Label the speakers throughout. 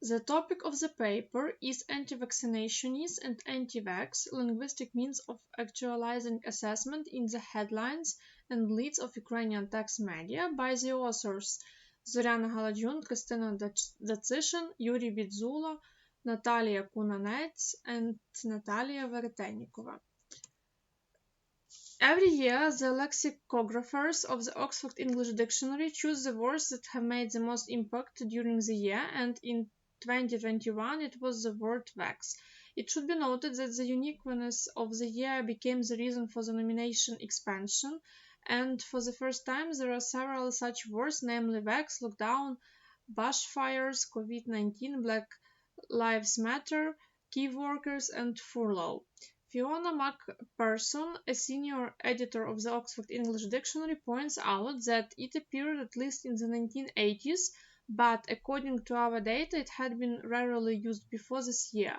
Speaker 1: The topic of the paper is Anti-vaccinationists and Anti-vax, linguistic means of actualizing assessment in the headlines and leads of Ukrainian text media by the authors Zoriana, Haladzhun, Khrystyna, Datsyshyn, Yuriy, Bidzilya, Nataliia, Kunanets, and Nataliia, Veretennikova. Every year, the lexicographers of the Oxford English Dictionary choose the words that have made the most impact during the year, and in 2021 it was the word vax. It should be noted that the uniqueness of the year became the reason for the nomination expansion, and for the first time there are several such words, namely vax, lockdown, bushfires, COVID-19, Black Lives Matter, key workers, and furlough. Fiona McPherson, a senior editor of the Oxford English Dictionary, points out that it appeared at least in the 1980s, but according to our data it had been rarely used before this year.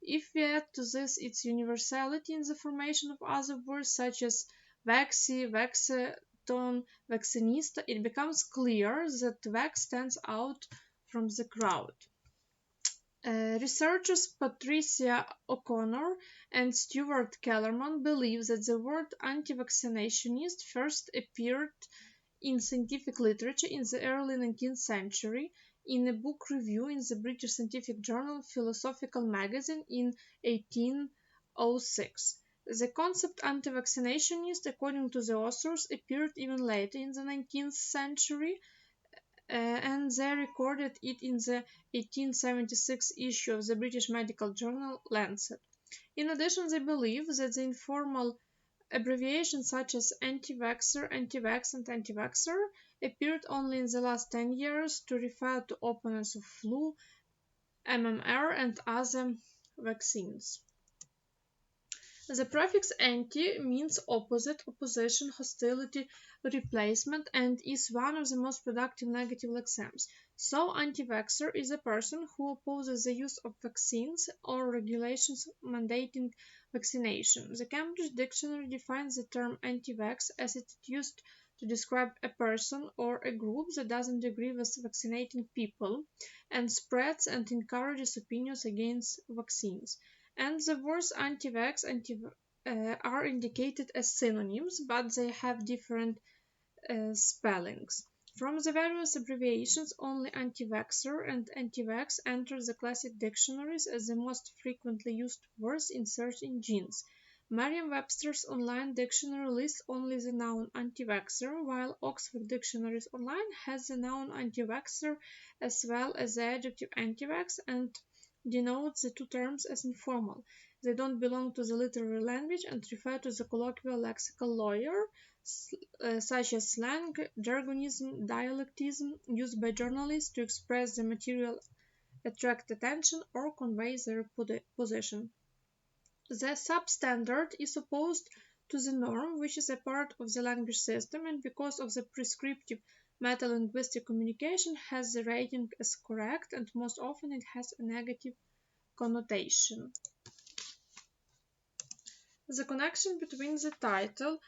Speaker 1: If we add to this its universality in the formation of other words such as vaxi, vaxaton, vaccinista, it becomes clear that vax stands out from the crowd. Researchers Patricia O'Connor and Stuart Kellerman believe that the word anti-vaccinationist first appeared in scientific literature in the early 19th century in a book review in the British scientific journal Philosophical Magazine in 1806. The concept anti-vaccinationist, according to the authors, appeared even later in the 19th century, and they recorded it in the 1876 issue of the British medical journal Lancet. In addition, they believe that the informal abbreviations such as anti-vaxxer, anti-vax, and anti-vaxxer appeared only in the last 10 years to refer to opponents of flu, MMR, and other vaccines. The prefix anti means opposite, opposition, hostility, replacement, and is one of the most productive negative lexemes. So, anti-vaxxer is a person who opposes the use of vaccines or regulations mandating vaccination. The Cambridge Dictionary defines the term anti-vax as it is used to describe a person or a group that doesn't agree with vaccinating people and spreads and encourages opinions against vaccines. And the words anti-vax are indicated as synonyms, but they have different spellings. From the various abbreviations, only anti-vaxxer and anti-vax enter the classic dictionaries as the most frequently used words in search engines. Merriam-Webster's online dictionary lists only the noun anti-vaxxer, while Oxford Dictionaries Online has the noun anti-vaxxer as well as the adjective anti-vax and denotes the two terms as informal. They don't belong to the literary language and refer to the colloquial lexical lawyer, such as slang, jargonism, dialectism, used by journalists to express the material, attract attention, or convey their position. The substandard is opposed to the norm, which is a part of the language system, and because of the prescriptive metalinguistic communication has the rating as correct, and most often it has a negative connotation. The connection between the title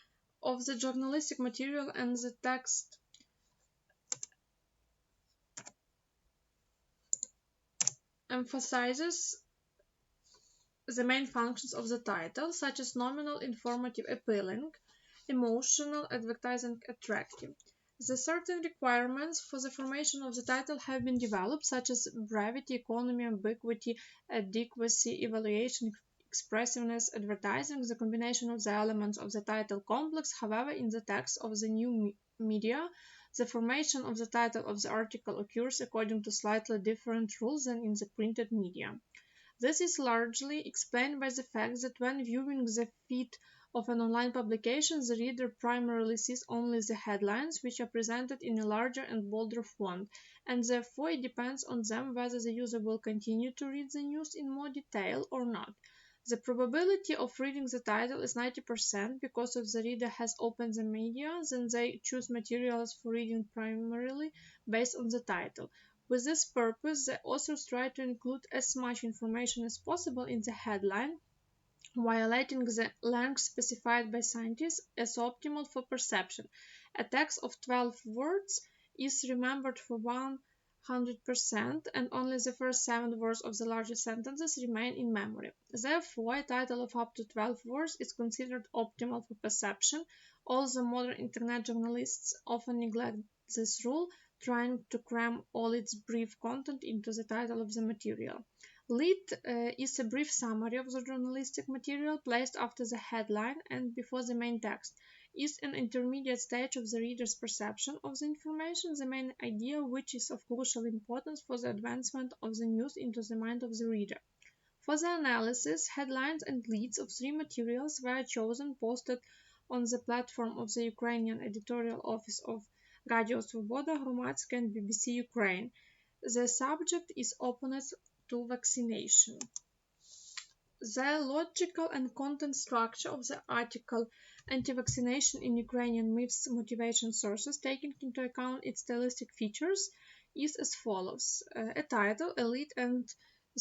Speaker 1: of the journalistic material and the text emphasizes the main functions of the title, such as nominal, informative, appealing, emotional, advertising, attractive. The certain requirements for the formation of the title have been developed, such as brevity, economy, ambiguity, adequacy, evaluation, expressiveness, advertising, the combination of the elements of the title complex. However, in the text of the new media, the formation of the title of the article occurs according to slightly different rules than in the printed media. This is largely explained by the fact that when viewing the feed of an online publication, the reader primarily sees only the headlines, which are presented in a larger and bolder font, and therefore it depends on them whether the user will continue to read the news in more detail or not. The probability of reading the title is 90% because if the reader has opened the media, then they choose materials for reading primarily based on the title. With this purpose, the authors try to include as much information as possible in the headline, violating the length specified by scientists as optimal for perception. A text of 12 words is remembered for 1 100%, and only the first 7 words of the larger sentences remain in memory. Therefore, a title of up to 12 words is considered optimal for perception, although modern internet journalists often neglect this rule, trying to cram all its brief content into the title of the material. Lead is a brief summary of the journalistic material placed after the headline and before the main text. Is an intermediate stage of the reader's perception of the information, the main idea which is of crucial importance for the advancement of the news into the mind of the reader. For the analysis, headlines and leads of 3 materials were chosen, posted on the platform of the Ukrainian editorial office of Radio Svoboda, Hromadske and BBC Ukraine. The subject is openness to vaccination. The logical and content structure of the article Anti-vaccination in Ukrainian myths, motivation sources, taking into account its stylistic features, is as follows. A title, a lead, and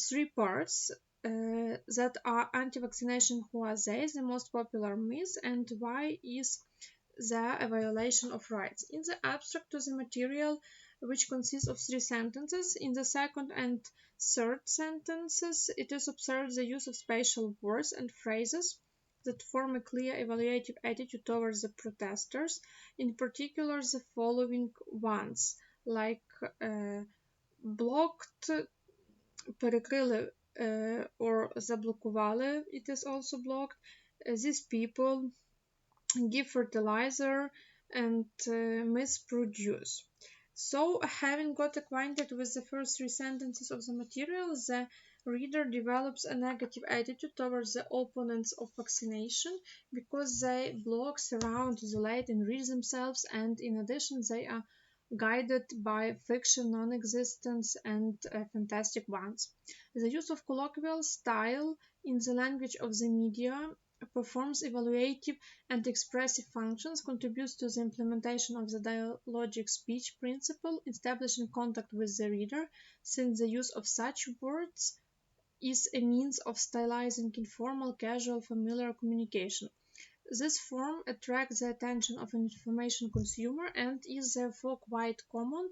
Speaker 1: 3 parts that are anti-vaccination, who are they, the most popular myth, and why is there a violation of rights. In the abstract to the material, which consists of 3 sentences, in the second and third sentences, it is observed the use of special words and phrases that form a clear evaluative attitude towards the protesters, in particular the following ones, like blocked, перекрили, or заблокували, it is also blocked, these people, give fertilizer, and misproduce. So, having got acquainted with the first 3 sentences of the material, the reader develops a negative attitude towards the opponents of vaccination because they block, surround, isolate, enrich themselves, and in addition, they are guided by fiction, non-existence, and fantastic ones. The use of colloquial style in the language of the media performs evaluative and expressive functions, contributes to the implementation of the dialogic speech principle, establishing contact with the reader, since the use of such words is a means of stylizing informal, casual, familiar communication. This form attracts the attention of an information consumer and is therefore quite common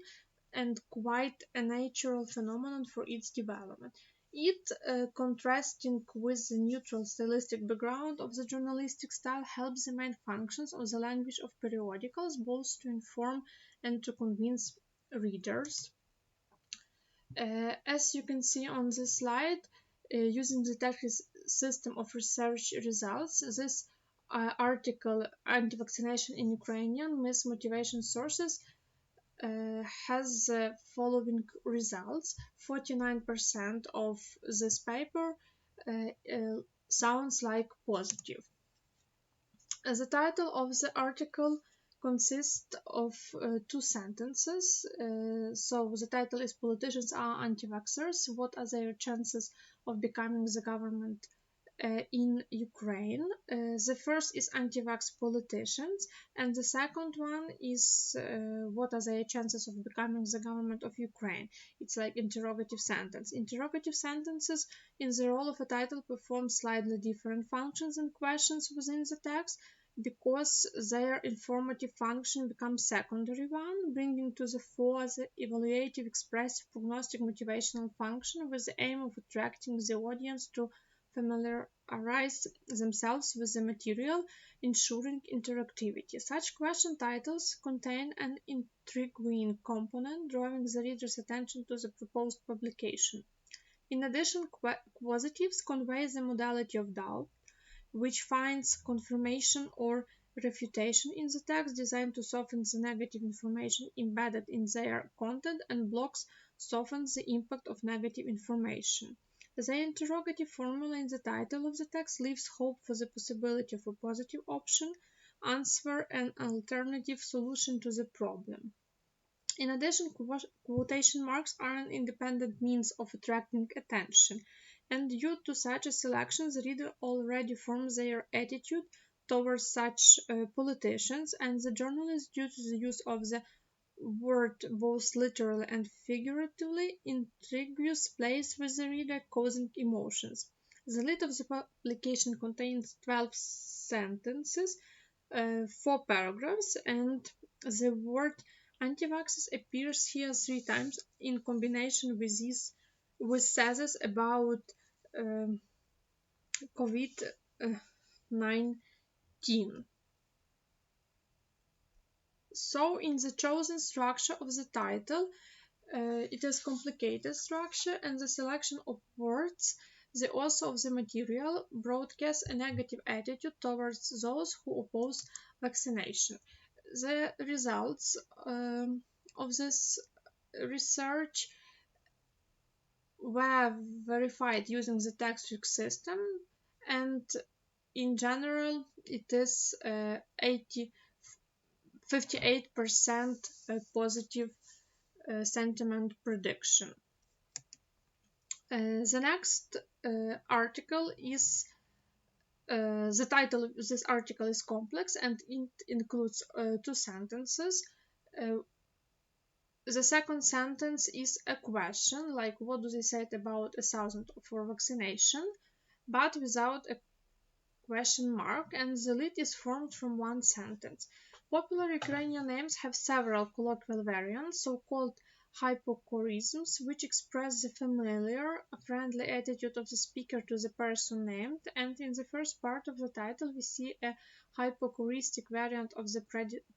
Speaker 1: and quite a natural phenomenon for its development. It, contrasting with the neutral stylistic background of the journalistic style, helps the main functions of the language of periodicals, both to inform and to convince readers. As you can see on this slide, using the text system of research results, this article, Anti-vaccination in Ukrainian, myths, motivation sources, has the following results. 49% of this paper sounds like positive. The title of the article consists of 2 sentences. So the title is Politicians are anti-vaxxers. What are their chances of becoming the government in Ukraine? The first is anti-vax politicians, and the second one is what are their chances of becoming the government of Ukraine? It's like interrogative sentence. Interrogative sentences in the role of a title perform slightly different functions and questions within the text because their informative function becomes secondary one, bringing to the fore the evaluative, expressive, prognostic, motivational function with the aim of attracting the audience to familiarize themselves with the material, ensuring interactivity. Such question titles contain an intriguing component, drawing the reader's attention to the proposed publication. In addition, quasitives convey the modality of doubt, which finds confirmation or refutation in the text, designed to soften the negative information embedded in their content, and blocks softens the impact of negative information. The interrogative formula in the title of the text leaves hope for the possibility of a positive option, answer, and alternative solution to the problem. In addition, quotation marks are an independent means of attracting attention, and due to such a selection, the reader already forms their attitude towards such politicians, and the journalist, due to the use of the word both literally and figuratively, intrigues plays with the reader, causing emotions. The lead of the publication contains 12 sentences, 4 paragraphs, and the word Anti-vaxxers appears here 3 times in combination with theses about COVID-19. So in the chosen structure of the title, it is complicated structure, and the selection of words, the author of the material broadcasts a negative attitude towards those who oppose vaccination. The results of this research were verified using the text system, and in general it is 58% positive sentiment prediction. The next article is the title of this article is complex and it includes 2 sentences. The second sentence is a question, like what do they say about 1,000 for vaccination, but without a question mark, and the lead is formed from 1 sentence. Popular Ukrainian names have several colloquial variants, so-called hypocorisms, which express the familiar, friendly attitude of the speaker to the person named, and in the first part of the title we see a hypocoristic variant of the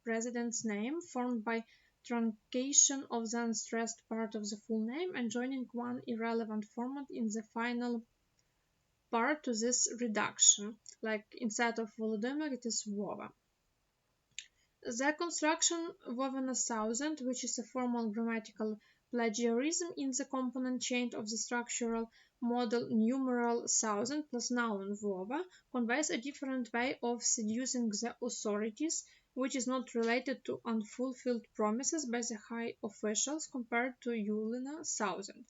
Speaker 1: president's name formed by truncation of the unstressed part of the full name and joining one irrelevant format in the final part to this reduction, like instead of Volodymyr it is Vova. The construction Vovina 1000, which is a formal grammatical plagiarism in the component chain of the structural model numeral 1000 plus noun Vova, conveys a different way of seducing the authorities, which is not related to unfulfilled promises by the high officials compared to Yulina 1000.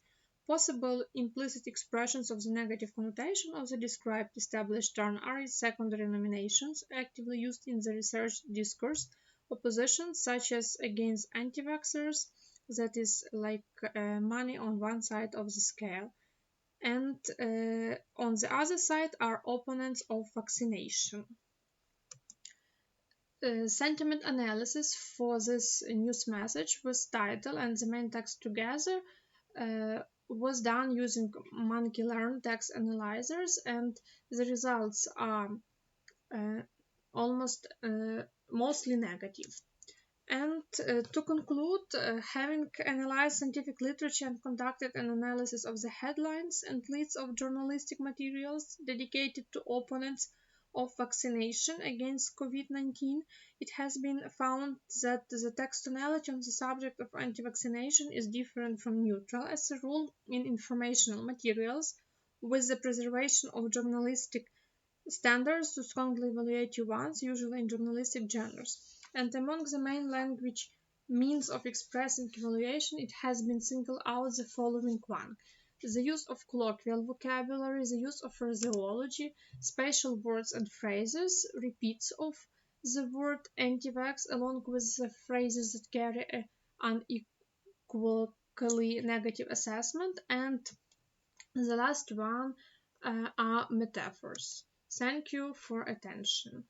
Speaker 1: Possible implicit expressions of the negative connotation of the described established term are its secondary nominations, actively used in the research discourse, oppositions such as against anti-vaxxers, that is like money on one side of the scale, and on the other side are opponents of vaccination. Sentiment analysis for this news message with title and the main text together was done using monkey-learned text analyzers, and the results are mostly negative. And to conclude, having analyzed scientific literature and conducted an analysis of the headlines and leads of journalistic materials dedicated to opponents of vaccination against COVID-19, it has been found that the text tonality on the subject of anti-vaccination is different from neutral as a rule in informational materials, with the preservation of journalistic standards to strongly evaluative ones, usually in journalistic genres. And among the main language means of expressing evaluation, it has been singled out the following one: the use of colloquial vocabulary, the use of phraseology, spatial words and phrases, repeats of the word anti-vax, along with the phrases that carry an unequivocally negative assessment, and the last one are metaphors. Thank you for attention.